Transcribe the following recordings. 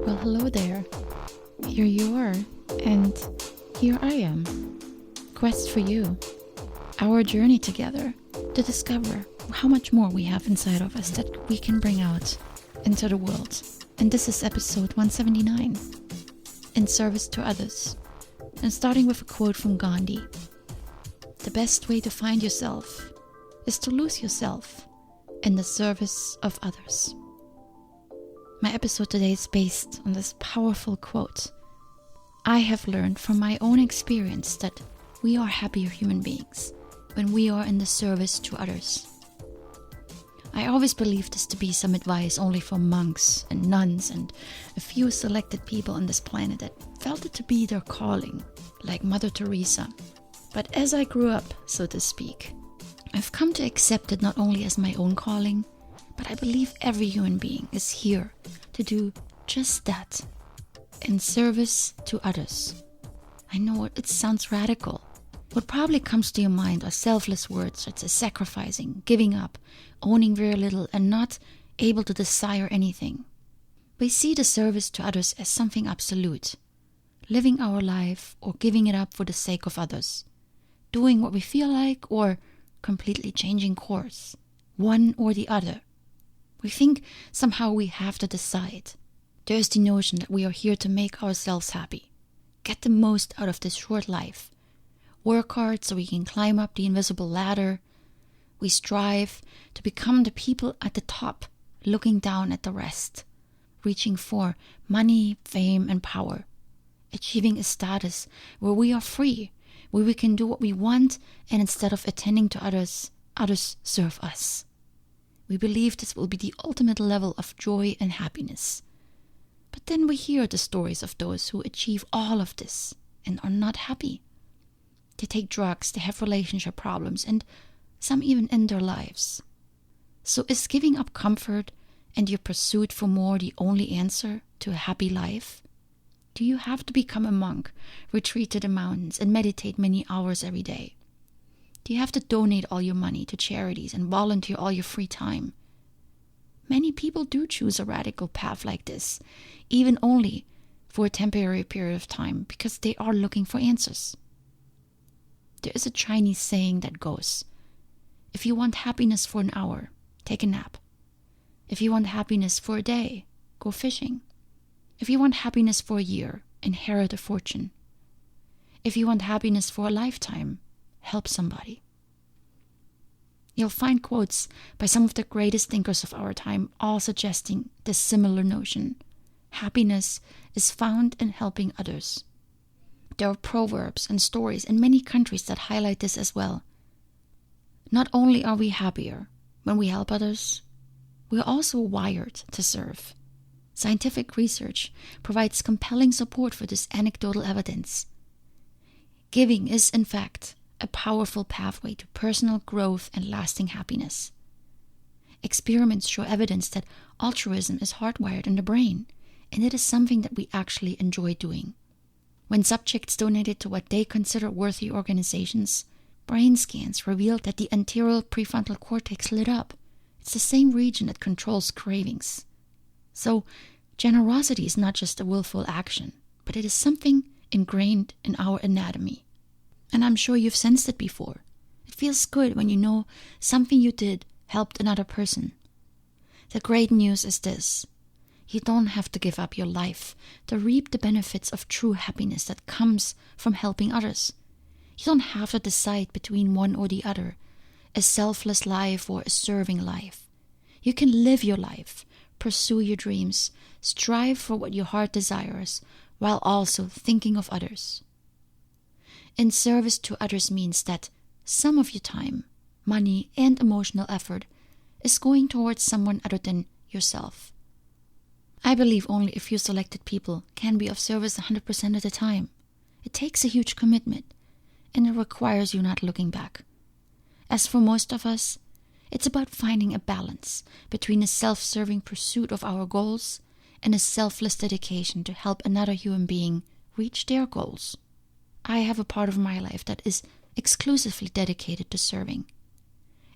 Well, hello there. Here you are, and here I am. Quest for you. Our journey together to discover how much more we have inside of us that we can bring out into the world. And this is episode 179, In Service to Others. And starting with a quote from Gandhi. The best way to find yourself is to lose yourself in the service of others. My episode today is based on this powerful quote. I have learned from my own experience that we are happier human beings when we are in the service to others. I always believed this to be some advice only for monks and nuns and a few selected people on this planet that felt it to be their calling, like Mother Teresa. But as I grew up, so to speak, I've come to accept it not only as my own calling, but I believe every human being is here to do just that, in service to others. I know it sounds radical. What probably comes to your mind are selfless words such as sacrificing, giving up, owning very little, and not able to desire anything. We see the service to others as something absolute, living our life or giving it up for the sake of others, doing what we feel like or completely changing course, one or the other. We think somehow we have to decide. There's the notion that we are here to make ourselves happy, get the most out of this short life, work hard so we can climb up the invisible ladder. We strive to become the people at the top, looking down at the rest, reaching for money, fame, and power, achieving a status where we are free, where we can do what we want, and instead of attending to others, others serve us. We believe this will be the ultimate level of joy and happiness. But then we hear the stories of those who achieve all of this and are not happy. They take drugs, they have relationship problems, and some even end their lives. So is giving up comfort and your pursuit for more the only answer to a happy life? Do you have to become a monk, retreat to the mountains, and meditate many hours every day? Do you have to donate all your money to charities and volunteer all your free time? Many people do choose a radical path like this, even only for a temporary period of time, because they are looking for answers. There is a Chinese saying that goes, if you want happiness for an hour, take a nap. If you want happiness for a day, go fishing. If you want happiness for a year, inherit a fortune. If you want happiness for a lifetime, help somebody. You'll find quotes by some of the greatest thinkers of our time all suggesting this similar notion. Happiness is found in helping others. There are proverbs and stories in many countries that highlight this as well. Not only are we happier when we help others, we are also wired to serve. Scientific research provides compelling support for this anecdotal evidence. Giving is, in fact, a powerful pathway to personal growth and lasting happiness. Experiments show evidence that altruism is hardwired in the brain, and it is something that we actually enjoy doing. When subjects donated to what they consider worthy organizations, brain scans revealed that the anterior prefrontal cortex lit up. It's the same region that controls cravings. So, generosity is not just a willful action, but it is something ingrained in our anatomy. And I'm sure you've sensed it before. It feels good when you know something you did helped another person. The great news is this. You don't have to give up your life to reap the benefits of true happiness that comes from helping others. You don't have to decide between one or the other, a selfless life or a serving life. You can live your life, pursue your dreams, strive for what your heart desires, while also thinking of others. In service to others means that some of your time, money, and emotional effort is going towards someone other than yourself. I believe only a few selected people can be of service 100% of the time. It takes a huge commitment, and it requires you not looking back. As for most of us, it's about finding a balance between a self-serving pursuit of our goals and a selfless dedication to help another human being reach their goals. I have a part of my life that is exclusively dedicated to serving.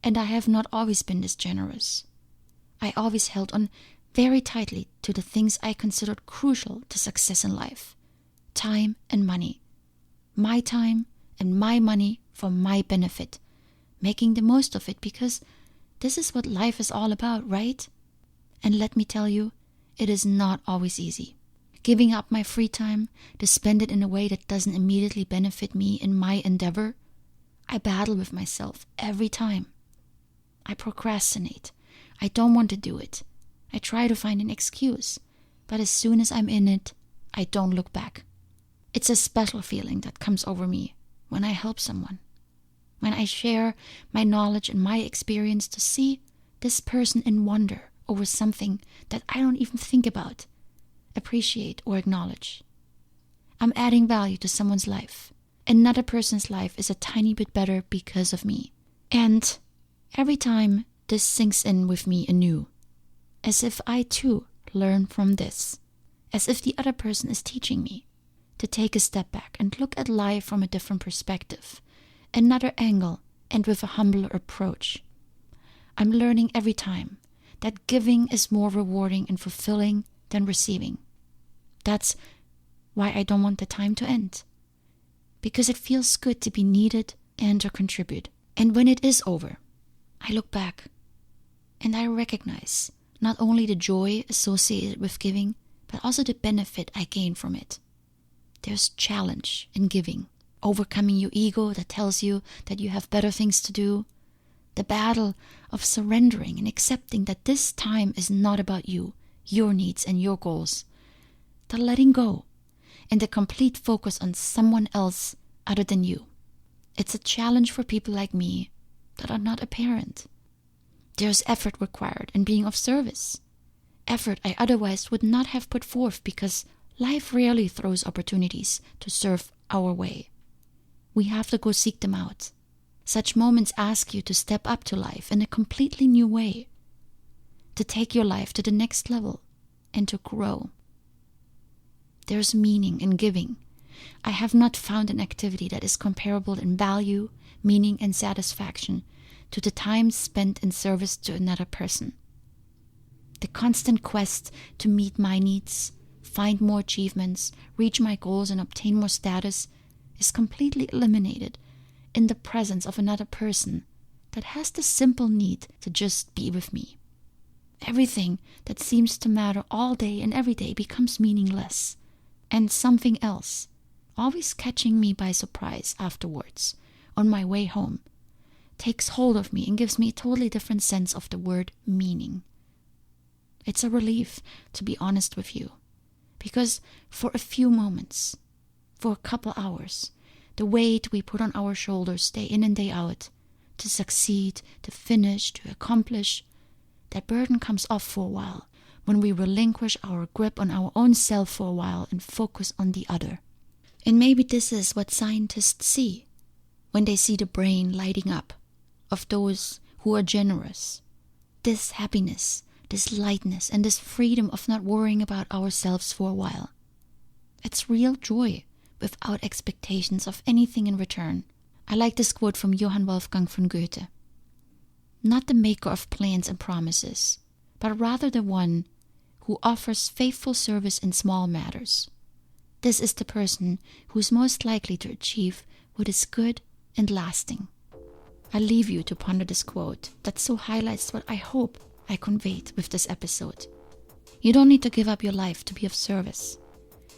And I have not always been this generous. I always held on very tightly to the things I considered crucial to success in life. Time and money. My time and my money for my benefit. Making the most of it, because this is what life is all about, right? And let me tell you, it is not always easy. Giving up my free time to spend it in a way that doesn't immediately benefit me in my endeavor, I battle with myself every time. I procrastinate. I don't want to do it. I try to find an excuse, but as soon as I'm in it, I don't look back. It's a special feeling that comes over me when I help someone. When I share my knowledge and my experience to see this person in wonder over something that I don't even think about, appreciate, or acknowledge. I'm adding value to someone's life. Another person's life is a tiny bit better because of me. And every time this sinks in with me anew, as if I too learn from this, as if the other person is teaching me to take a step back and look at life from a different perspective, another angle, and with a humbler approach. I'm learning every time that giving is more rewarding and fulfilling than receiving. That's why I don't want the time to end. Because it feels good to be needed and to contribute. And when it is over, I look back and I recognize not only the joy associated with giving, but also the benefit I gain from it. There's challenge in giving, overcoming your ego that tells you that you have better things to do, the battle of surrendering and accepting that this time is not about you, your needs and your goals, the letting go, and the complete focus on someone else other than you. It's a challenge for people like me that are not a parent. There's effort required in being of service. Effort I otherwise would not have put forth because life rarely throws opportunities to serve our way. We have to go seek them out. Such moments ask you to step up to life in a completely new way, to take your life to the next level and to grow. There's meaning in giving. I have not found an activity that is comparable in value, meaning, and satisfaction to the time spent in service to another person. The constant quest to meet my needs, find more achievements, reach my goals, and obtain more status is completely eliminated in the presence of another person that has the simple need to just be with me. Everything that seems to matter all day and every day becomes meaningless, and something else, always catching me by surprise afterwards, on my way home, takes hold of me and gives me a totally different sense of the word meaning. It's a relief, to be honest with you, because for a few moments, for a couple hours, the weight we put on our shoulders day in and day out, to succeed, to finish, to accomplish, that burden comes off for a while when we relinquish our grip on our own self for a while and focus on the other. And maybe this is what scientists see when they see the brain lighting up of those who are generous. This happiness, this lightness, and this freedom of not worrying about ourselves for a while. It's real joy without expectations of anything in return. I like this quote from Johann Wolfgang von Goethe. Not the maker of plans and promises, but rather the one who offers faithful service in small matters. This is the person who is most likely to achieve what is good and lasting. I leave you to ponder this quote that so highlights what I hope I conveyed with this episode. You don't need to give up your life to be of service.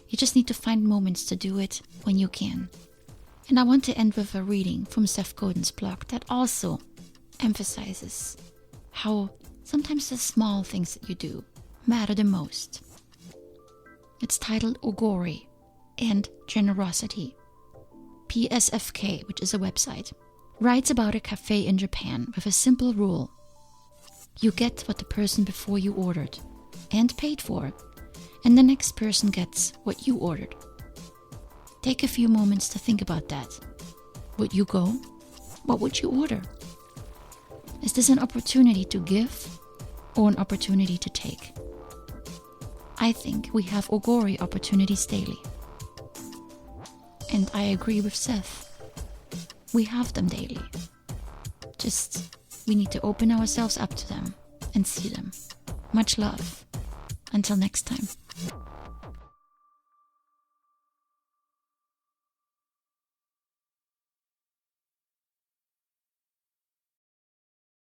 You just need to find moments to do it when you can. And I want to end with a reading from Seth Godin's blog that also emphasizes how sometimes the small things that you do matter the most. It's titled Ogori and Generosity. PSFK, which is a website, writes about a cafe in Japan with a simple rule. You get what the person before you ordered and paid for, and the next person gets what you ordered. Take a few moments to think about that. Would you go? What would you order? Is this an opportunity to give or an opportunity to take? I think we have Ogori opportunities daily. And I agree with Seth. We have them daily. Just, we need to open ourselves up to them and see them. Much love. Until next time.